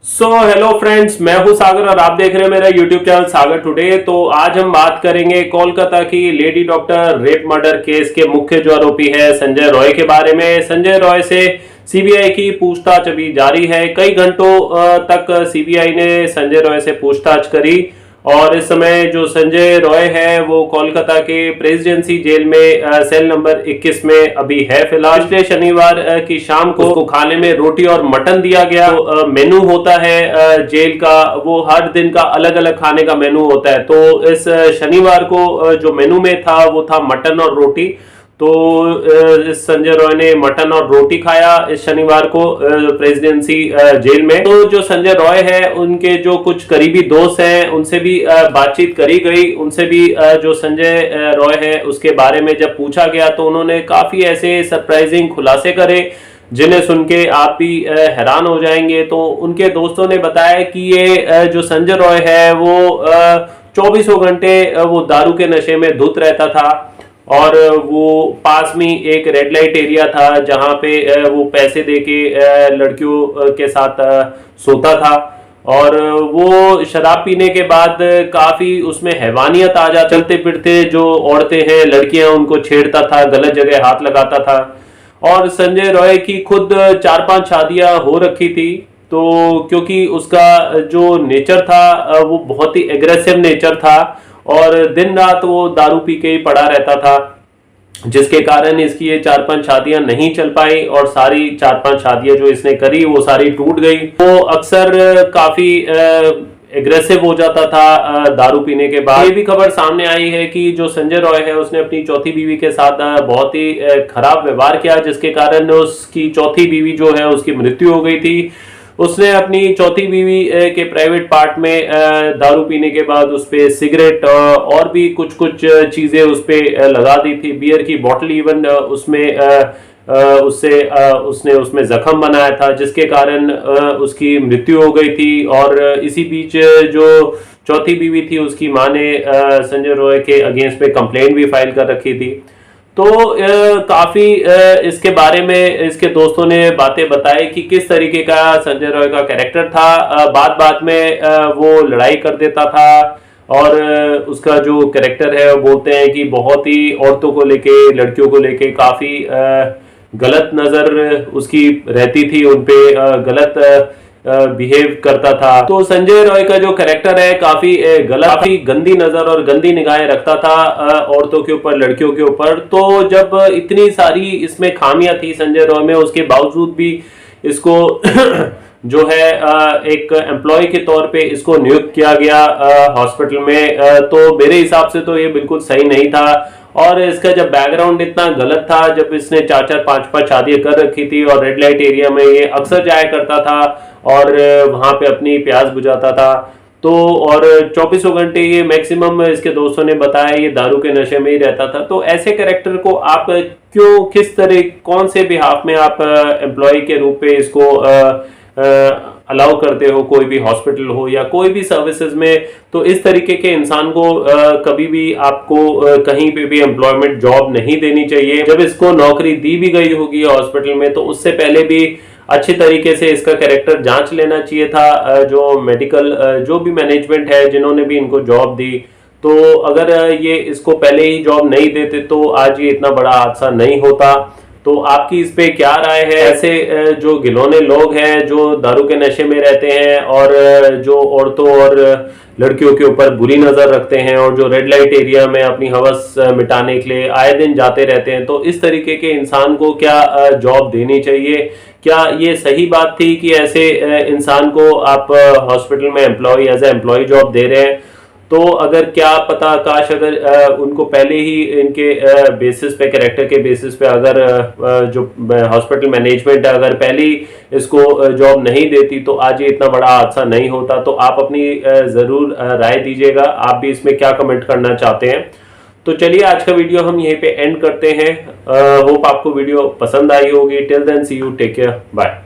Hello friends, मैं हूं सागर और आप देख रहे हैं मेरा यूट्यूब चैनल सागर टुडे। तो आज हम बात करेंगे कोलकाता की lady doctor rape murder case के मुख्य जो आरोपी है संजय रॉय के बारे में। संजय रॉय से सीबीआई की पूछताछ अभी जारी है। कई घंटों तक सीबीआई ने संजय रॉय से पूछताछ करी और इस समय जो संजय रॉय है वो कोलकाता के प्रेसिडेंसी जेल में सेल नंबर 21 में अभी है फिलहाल। पिछले शनिवार की शाम को उसको खाने में रोटी और मटन दिया गया। तो मेनू होता है जेल का, वो हर दिन का अलग अलग खाने का मेनू होता है। तो इस शनिवार को जो मेनू में था वो था मटन और रोटी। तो इस संजय रॉय ने मटन और रोटी खाया इस शनिवार को प्रेसिडेंसी जेल में। तो जो संजय रॉय है उनके जो कुछ करीबी दोस्त हैं उनसे भी बातचीत करी गई। उनसे भी जो संजय रॉय है उसके बारे में जब पूछा गया तो उन्होंने काफी ऐसे सरप्राइजिंग खुलासे करे जिन्हें सुन के आप भी हैरान हो जाएंगे। तो उनके दोस्तों ने बताया कि ये जो संजय रॉय है वो 24 घंटे वो दारू के नशे में धुत रहता था और वो पास में एक रेड लाइट एरिया था जहां पे वो पैसे देके लड़कियों के साथ सोता था और वो शराब पीने के बाद काफी उसमें हैवानियत आ जा, चलते फिरते जो औरतें हैं लड़कियां उनको छेड़ता था, गलत जगह हाथ लगाता था। और संजय रॉय की खुद 4-5 शादियां हो रखी थी। तो क्योंकि उसका जो नेचर था वो बहुत ही एग्रेसिव नेचर था और दिन रात वो दारू पी के ही पड़ा रहता था, जिसके कारण इसकी ये 4-5 शादियां नहीं चल पाई और सारी 4-5 शादियां जो इसने करी वो सारी टूट गई। वो अक्सर काफी एग्रेसिव हो जाता था दारू पीने के बाद। ये भी खबर सामने आई है कि जो संजय रॉय है उसने अपनी चौथी बीवी के साथ बहुत ही खराब व्यवहार किया, जिसके कारण उसकी चौथी बीवी जो है उसकी मृत्यु हो गई थी। उसने अपनी चौथी बीवी के प्राइवेट पार्ट में दारू पीने के बाद उस पे सिगरेट और भी कुछ कुछ चीजें उस पे लगा दी थी, बियर की बोतल इवन उसमें उसने उसमें जख्म बनाया था, जिसके कारण उसकी मृत्यु हो गई थी। और इसी बीच जो चौथी बीवी थी उसकी मां ने संजय रॉय के अगेंस्ट में कंप्लेंट भी फाइल कर रखी थी। तो काफी इसके बारे में इसके दोस्तों ने बातें बताई कि किस तरीके का संजय रॉय का कैरेक्टर था। बात बात में वो लड़ाई कर देता था और उसका जो कैरेक्टर है वो बोलते हैं कि बहुत ही औरतों को लेके, लड़कियों को लेके काफी गलत नजर उसकी रहती थी, उनपे गलत बिहेव करता था। तो संजय रॉय का जो कैरेक्टर है काफी काफी गंदी नजर और गंदी निगाहें रखता था औरतों के ऊपर, लड़कियों के ऊपर। तो जब इतनी सारी इसमें खामियां थी संजय रॉय में, उसके बावजूद भी इसको जो है एक एम्प्लॉय के तौर पे इसको नियुक्त किया गया हॉस्पिटल में। तो मेरे हिसाब से तो ये बिल्कुल सही नहीं था और इसका जब बैकग्राउंड इतना गलत था, जब इसने 4-4, 5-5 शादियां कर रखी थी और रेड लाइट एरिया में ये अक्सर जाया करता था और वहां पे अपनी प्यास बुझाता था। तो और 24 घंटे ये मैक्सिमम इसके दोस्तों ने बताया ये दारू के नशे में ही रहता था। तो ऐसे कैरेक्टर को आप क्यों, किस तरह, कौन से बिहाफ में आप एम्प्लॉय के रूप में इसको अलाउ करते हो, कोई भी हॉस्पिटल हो या कोई भी सर्विसेज में? तो इस तरीके के इंसान को कभी भी आपको कहीं पे भी एम्प्लॉयमेंट जॉब नहीं देनी चाहिए। जब इसको नौकरी दी भी गई होगी हॉस्पिटल में तो उससे पहले भी अच्छी तरीके से इसका कैरेक्टर जांच लेना चाहिए था। जो मेडिकल जो भी मैनेजमेंट है जिन्होंने भी इनको जॉब दी, तो अगर ये इसको पहले ही जॉब नहीं देते तो आज ये इतना बड़ा हादसा नहीं होता। तो आपकी इस पे क्या राय है? ऐसे जो घिनौने लोग हैं जो दारू के नशे में रहते हैं और जो औरतों और लड़कियों के ऊपर बुरी नजर रखते हैं और जो रेड लाइट एरिया में अपनी हवस मिटाने के लिए आए दिन जाते रहते हैं, तो इस तरीके के इंसान को क्या जॉब देनी चाहिए? क्या ये सही बात थी कि ऐसे इंसान को आप हॉस्पिटल में employ, as a employ job दे रहे हैं? तो अगर क्या पता, काश अगर उनको पहले ही इनके बेसिस पे, कैरेक्टर के बेसिस पे अगर जो हॉस्पिटल मैनेजमेंट है अगर पहले ही इसको जॉब नहीं देती तो आज ये इतना बड़ा हादसा नहीं होता। तो आप अपनी जरूर राय दीजिएगा, आप भी इसमें क्या कमेंट करना चाहते हैं। तो चलिए आज का वीडियो हम यहीं पे एंड करते हैं। होप आपको वीडियो पसंद आई होगी। Till then see you, take care, bye.